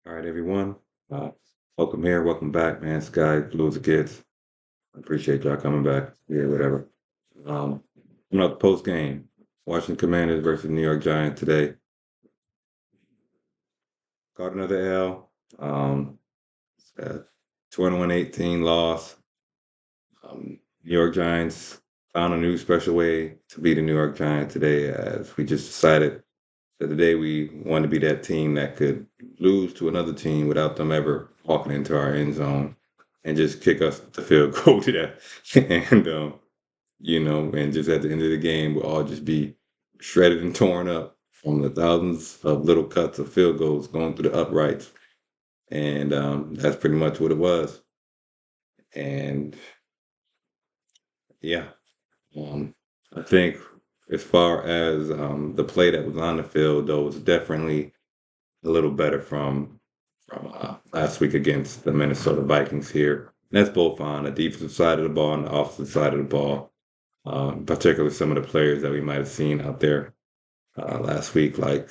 All right, everyone. Uh, welcome here. Welcome back, man. Sky, Blues, the kids. I appreciate y'all coming back. Yeah, whatever. Coming up the post game. Washington Commanders versus New York Giants today. Caught another L. Uh, 21-18 loss. New York Giants found a new special way to beat the New York Giants today as we just decided that today we wanted to be that team that could lose to another team without them ever walking into our end zone and just kick us the field goal to that. And, and just at the end of the game, we'll all just be shredded and torn up from the thousands of little cuts of field goals going through the uprights. And that's pretty much what it was. And yeah, um, I think as far as the play that was on the field, though, was definitely a little better from last week against the Minnesota Vikings here. And that's both on the defensive side of the ball and the offensive side of the ball. Particularly some of the players that we might have seen out there last week, like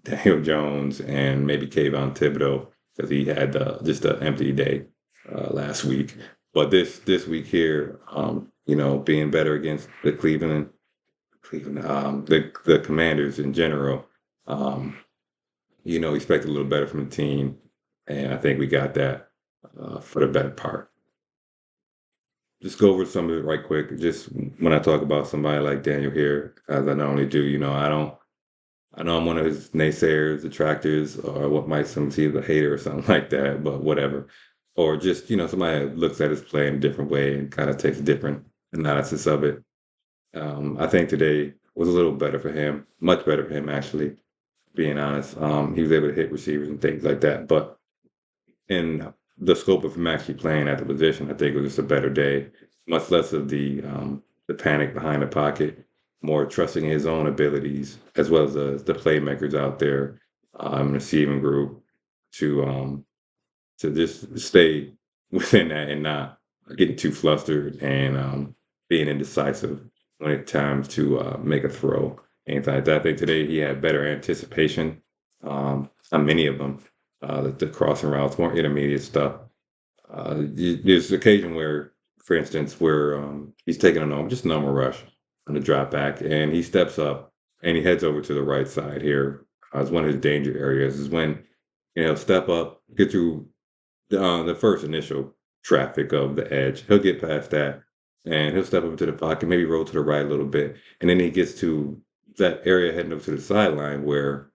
Daniel Jones and maybe Kayvon Thibodeau, because he had just an empty day last week. But this week here, being better against the the Commanders in general. Um, expect a little better from the team, and I think we got that for the better part. Just go over some of it right quick. Just when I talk about somebody like Daniel here, as I normally do, I know I'm one of his naysayers, detractors, or what might some see as a hater or something like that, but whatever. Or just, somebody that looks at his play in a different way and kind of takes a different analysis of it. I think today was a little better for him, much better for him, actually, being honest. He was able to hit receivers and things like that. But in the scope of him actually playing at the position, I think it was just a better day. Much less of the panic behind the pocket, more trusting his own abilities as well as the playmakers out there, receiving group to just stay within that and not getting too flustered and being indecisive when it's time to make a throw. Anything like that. I think today he had better anticipation on many of them. The crossing routes, more intermediate stuff. There's occasion where, for instance, where he's taking just a normal rush on the drop back, and he steps up and he heads over to the right side here. As one of his danger areas is when step up, get through the first initial traffic of the edge. He'll get past that, and he'll step up into the pocket, maybe roll to the right a little bit, and then he gets to that area heading up to the sideline where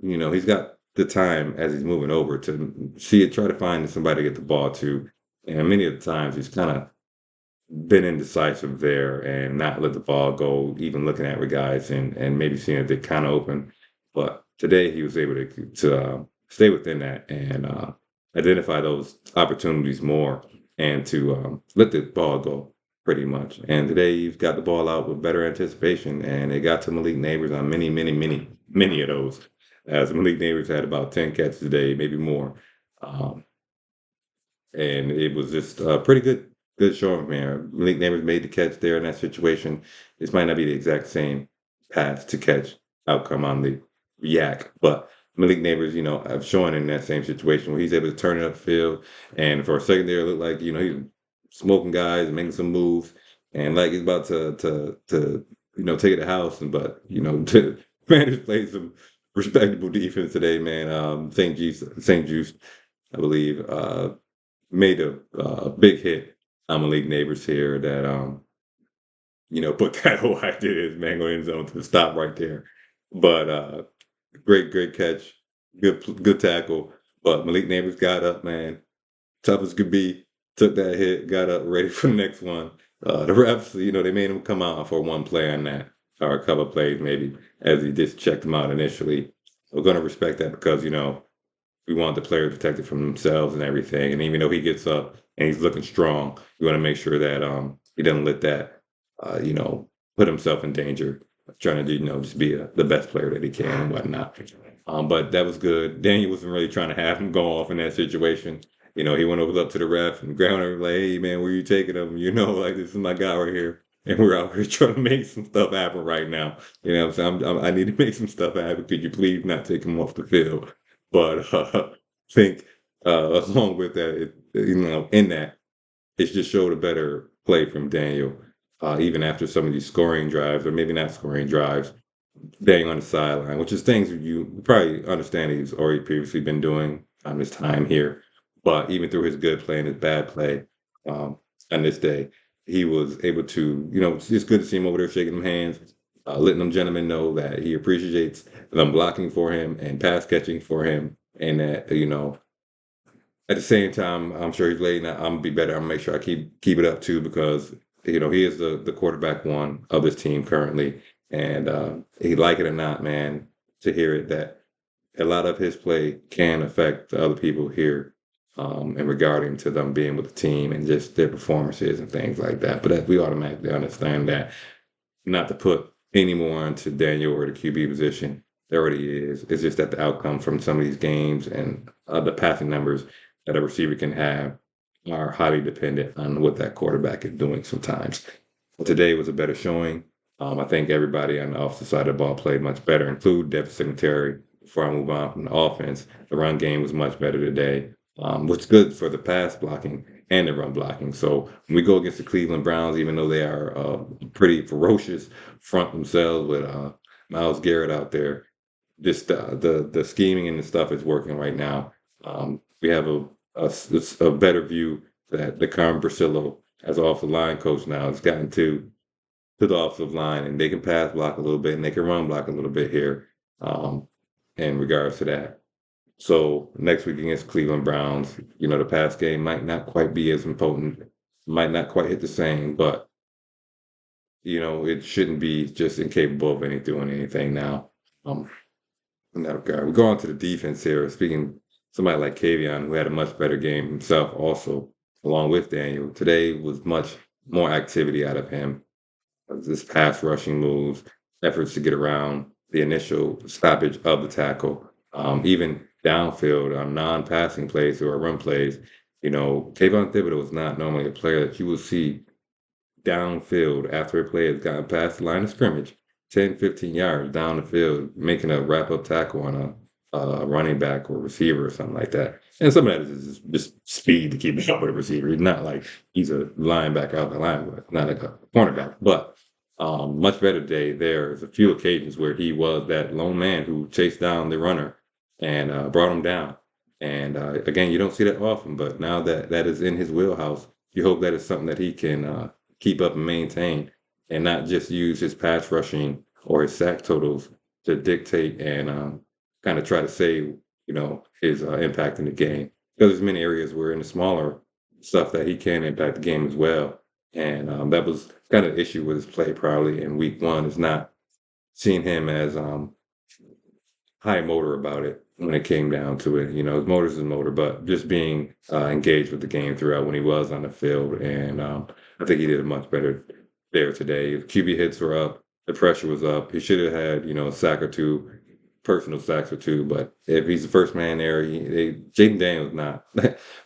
he's got the time as he's moving over to see it, try to find somebody to get the ball to. And many of the times he's kind of been indecisive there and not let the ball go, even looking at the guys and maybe seeing if they're kind of open. But today he was able to stay within that and identify those opportunities more and to let the ball go pretty much. And today he's got the ball out with better anticipation, and it got to Malik Neighbors on many, many, many, many of those. As Malik Neighbors had about 10 catches today, maybe more. Um, and it was just a pretty good showing from him. Malik Neighbors made the catch there in that situation. This might not be the exact same pass to catch outcome on the yak, but Malik Neighbors, I've shown in that same situation where he's able to turn it upfield. And for a second there, it looked like, he's smoking guys and making some moves and like he's about to take it to house. And but, Commanders played some respectable defense today, man. St. Juice, I believe, made a big hit on Malik Neighbors here that put that whole idea his mango end zone to the stop right there. But great catch, good tackle. But Malik Neighbors got up, man, tough as could be. Took that hit, got up, ready for the next one. The refs, they made him come out for one play on that, or a couple of plays maybe, as he just checked him out initially. We're going to respect that because we want the player protected from themselves and everything. And even though he gets up and he's looking strong, we want to make sure that he doesn't let that put himself in danger of trying to do, just be the best player that he can and whatnot. But that was good. Daniel wasn't really trying to have him go off in that situation. He went over up to the ref and grabbed him like, "Hey man, where you taking him? Like this is my guy right here." And we're out here trying to make some stuff happen right now. What I'm saying? I need to make some stuff happen. Could you please not take him off the field? But think along with that, in that it just showed a better play from Daniel, even after some of these scoring drives, or maybe not scoring drives, staying on the sideline, which is things you probably understand he's already previously been doing on his time here. But even through his good play and his bad play, um, on this day, he was able to, it's just good to see him over there shaking them hands, letting them gentlemen know that he appreciates them blocking for him and pass catching for him, and that, at the same time, I'm sure he's late. Now I'm gonna be better. I'm gonna make sure I keep it up too, because he is the quarterback one of this team currently, and he like it or not, man, to hear it that a lot of his play can affect the other people here, in regarding to them being with the team and just their performances and things like that. But we automatically understand that, not to put any more onto Daniel or the QB position. There already is. It's just that the outcome from some of these games and the passing numbers that a receiver can have are highly dependent on what that quarterback is doing sometimes. But today was a better showing. I think everybody on the offensive side of the ball played much better, include Devin Singletary. Before I move on from the offense, the run game was much better today, which is good for the pass blocking and the run blocking. So when we go against the Cleveland Browns, even though they are pretty ferocious front themselves with Miles Garrett out there, just the scheming and the stuff is working right now. We have a better view that the Carmen Brasillo, as offensive line coach now, has gotten to the offensive line, and they can pass block a little bit and they can run block a little bit here, um, in regards to that. So next week against Cleveland Browns, the pass game might not quite be as important, might not quite hit the same, but it shouldn't be just incapable of doing anything now. Um, in that regard, we go on to the defense here. Speaking somebody like Kavion, who had a much better game himself, also along with Daniel. Today was much more activity out of him. This pass rushing moves, efforts to get around the initial stoppage of the tackle, even downfield on non-passing plays or run plays. Kayvon Thibodeau is not normally a player that you will see downfield after a play has gotten past the line of scrimmage, 10, 15 yards down the field, making a wrap-up tackle on a running back or receiver or something like that. And some of that is just speed to keep up with a receiver. He's not like he's a linebacker out the line, but not like a cornerback. But much better day. There's a few occasions where he was that lone man who chased down the runner and brought him down. And again, you don't see that often, but now that that is in his wheelhouse, you hope that it's something that he can keep up and maintain, and not just use his pass rushing or his sack totals to dictate and kind of try to say, his impact in the game. Because there's many areas where in the smaller stuff that he can impact the game as well. And that was kind of the issue with his play probably in week one, is not seeing him as high motor about it when it came down to it. His motor's his motor, but just being engaged with the game throughout when he was on the field. And I think he did a much better there today. His QB hits were up, the pressure was up. He should have had, a sack or two, personal sacks or two. But if he's the first man there, Jaden Daniels not.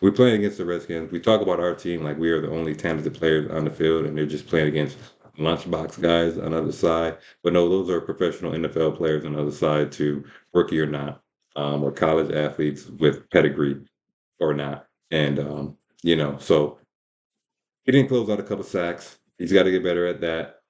We're playing against the Redskins. We talk about our team like we are the only talented players on the field, and they're just playing against lunchbox guys on the other side. But no, those are professional NFL players on the other side too, rookie or not, or college athletes with pedigree or not. And so he didn't close out a couple sacks. He's got to get better at that.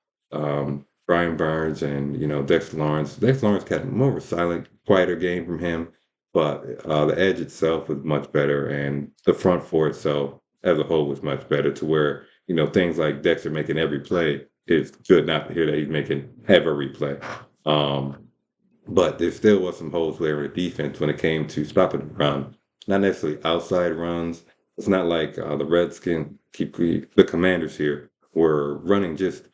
Brian Burns and Dexter Lawrence. Dexter Lawrence had more of a silent, quieter game from him, but the edge itself was much better, and the front four itself as a whole was much better. To where things like Dexter making every play is good not to hear that he's making every play. But there still was some holes there in the defense when it came to stopping the run. Not necessarily outside runs. It's not like the Redskins the Commanders here were running just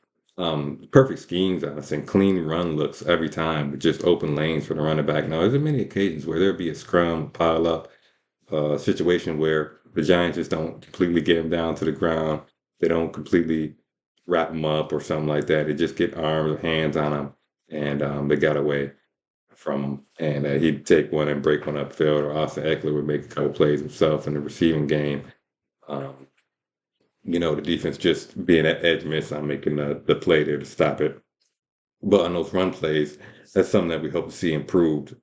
perfect schemes on us and clean run looks every time with just open lanes for the running back. Now, there's many occasions where there'd be a scrum, pile up, situation where the Giants just don't completely get him down to the ground. They don't completely wrap him up or something like that. They just get arms or hands on him, and they got away from him. And he'd take one and break one upfield, or Austin Eckler would make a couple plays himself in the receiving game. Um, the defense just being at edge miss on making the play there to stop it. But on those run plays, that's something that we hope to see improved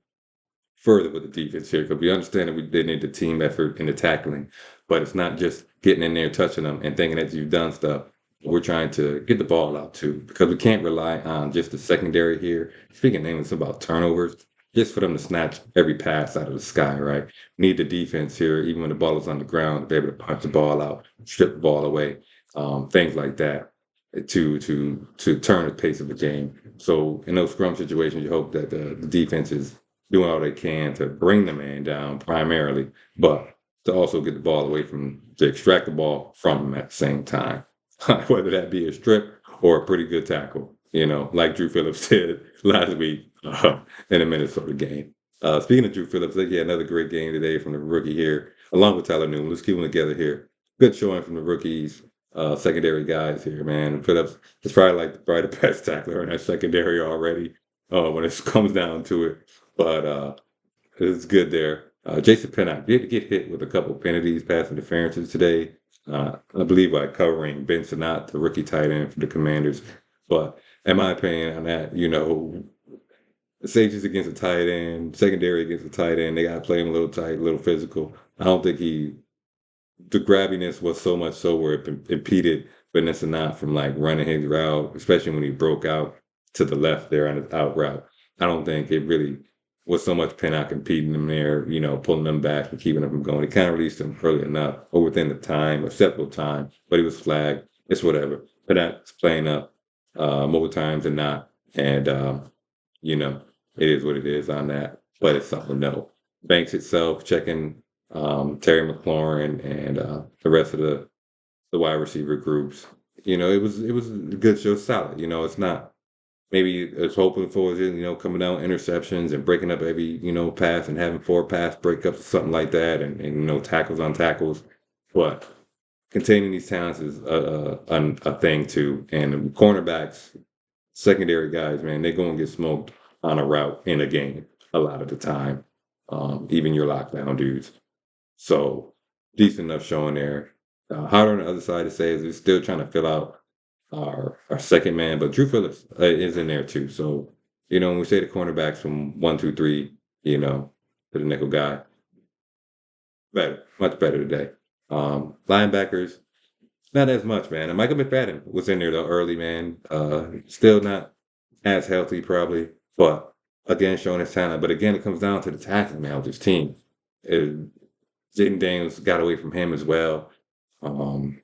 further with the defense here because we understand that they need the team effort in the tackling, but it's not just getting in there, touching them, and thinking that you've done stuff. We're trying to get the ball out too because we can't rely on just the secondary here. Speaking of names about turnovers, just for them to snatch every pass out of the sky, right? Need the defense here, even when the ball is on the ground, to be able to punch the ball out, strip the ball away, things like that, to turn the pace of the game. So in those scrum situations, you hope that the defense is doing all they can to bring the man down primarily, but to also get the ball away from to extract the ball from him at the same time, whether that be a strip or a pretty good tackle. Like Drew Phillips did last week in the Minnesota game. Speaking of Drew Phillips, he had another great game today from the rookie here, along with Tyler Newman. Let's keep them together here. Good showing from the rookies, secondary guys here, man. Phillips is probably the best tackler in that secondary already when it comes down to it. But it's good there. Jason Pinnock did get hit with a couple of penalties, pass interferences today. I believe by covering Ben Sinnott, the rookie tight end for the Commanders. But in my opinion on that, safeties against a tight end, secondary against a tight end, they got to play him a little tight, a little physical. I don't think the grabbiness was so much so where it impeded Ben Sinnott from like running his route, especially when he broke out to the left there on his out route. I don't think it really was so much Pinnock impeding him there, pulling them back and keeping them from going. He kind of released him early enough or within the time, acceptable time, but he was flagged. It's whatever. Pinnock's playing up more times than not. And, it is what it is on that, but it's something to know. Banks itself checking Terry McLaurin and the rest of the wide receiver groups. It was a good show, solid. It's not maybe it's hoping for is coming down interceptions and breaking up every pass and having 4 pass breakups or something like that, and tackles on tackles, but containing these talents is a thing too. And the cornerbacks, secondary guys, man, they're going to get smoked on a route in a game a lot of the time, even your lockdown dudes. So decent enough showing there. Hard on the other side to say is we're still trying to fill out our second man, but Drew Phillips is in there too. So when we say the cornerbacks from 1, 2, 3, to the nickel guy, better, much better today. Linebackers, not as much, man. And Michael McFadden was in there though early, man. Still not as healthy probably, but again showing his talent. But again, it comes down to the tackling man with his team. Jaden Daniels got away from him as well. Um,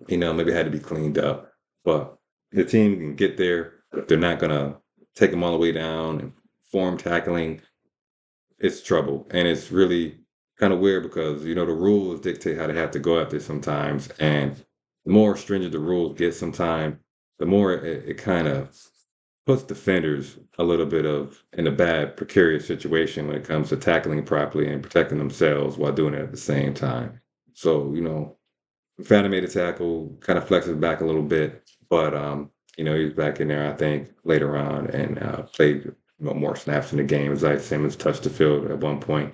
maybe it had to be cleaned up. But the team can get there. If they're not gonna take them all the way down and form tackling, it's trouble. And it's really kind of weird because the rules dictate how they have to go after sometimes. And the more stringent the rules get sometimes, the more it kind of puts defenders a little bit of in a bad, precarious situation when it comes to tackling properly and protecting themselves while doing it at the same time. So, McFadden made a tackle, kind of flexes back a little bit, but he was back in there, I think, later on and played more snaps in the game. Isaiah Simmons touched the field at one point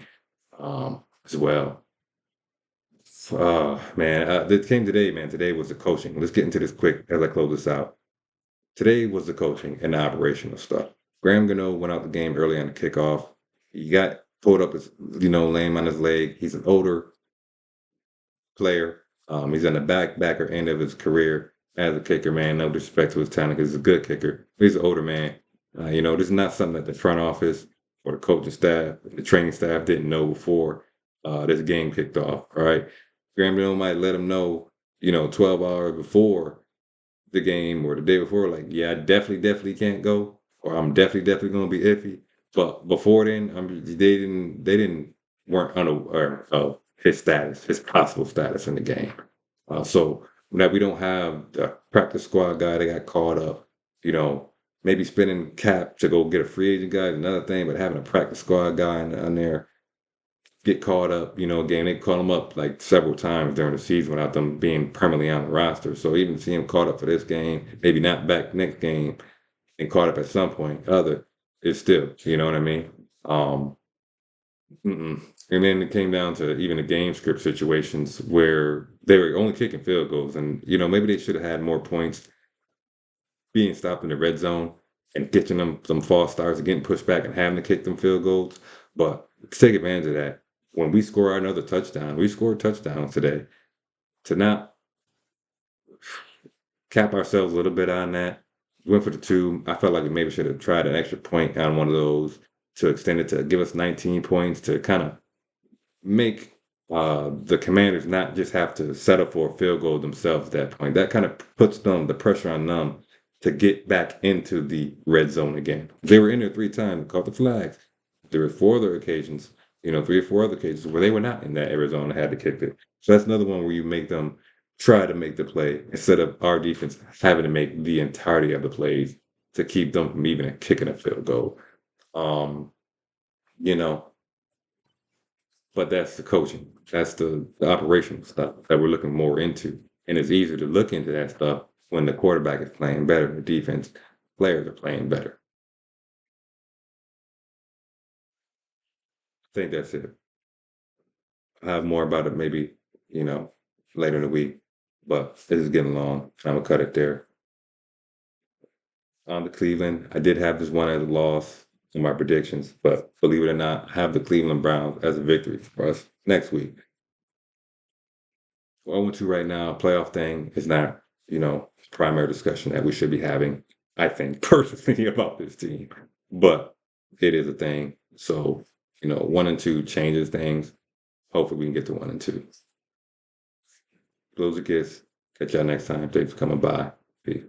as well. Man, the game today, man. Today was the coaching. Let's get into this quick as I close this out. Today was the coaching and the operational stuff. Graham Gano went out the game early on the kickoff. He got pulled up his, lame on his leg. He's an older player. He's on the backer end of his career as a kicker, man. No disrespect to his talent because he's a good kicker. He's an older man. This is not something that the front office or the coaching staff, the training staff didn't know before this game kicked off. All right. Graham Gano might let him know, 12 hours before the game or the day before, like, yeah, I definitely can't go, or I'm definitely going to be iffy. But before then, they weren't unaware of his status, his possible status in the game. So now we don't have the practice squad guy that got caught up, maybe spending cap to go get a free agent guy is another thing, but having a practice squad guy on there get caught up, game. They called him up like several times during the season without them being permanently on the roster. So even see him caught up for this game, maybe not back next game, and caught up at some point other, is still, you know what I mean? And then it came down to even the game script situations where they were only kicking field goals, and maybe they should have had more points being stopped in the red zone and catching them some false starts and getting pushed back and having to kick them field goals. But take advantage of that. When we score another touchdown, we scored touchdowns today. To not cap ourselves a little bit on that, went for the two. I felt like we maybe should have tried an extra point on one of those to extend it to give us 19 points to kind of make the Commanders not just have to settle for a field goal themselves at that point. That kind of puts them the pressure on them to get back into the red zone again. They were in there 3 times, caught the flags. There were 4 other occasions, 3 or 4 other occasions where they were not in that Arizona had to kick it. So that's another one where you make them try to make the play instead of our defense having to make the entirety of the plays to keep them from even kicking a field goal. Um, you know, but that's the coaching. That's the operational stuff that we're looking more into. And it's easier to look into that stuff when the quarterback is playing better, the defense players are playing better. I think that's it. I'll have more about it maybe, you know, later in the week. But this is getting long. I'm gonna cut it there. On the Cleveland, I did have this one as a loss in my predictions, but believe it or not, I have the Cleveland Browns as a victory for us next week. 0-2 right now, playoff thing is not, primary discussion that we should be having, I think, personally about this team. But it is a thing. So, 1-2 changes things. Hopefully we can get to 1-2. Close the kiss. Catch y'all next time. Thanks for coming by. Peace.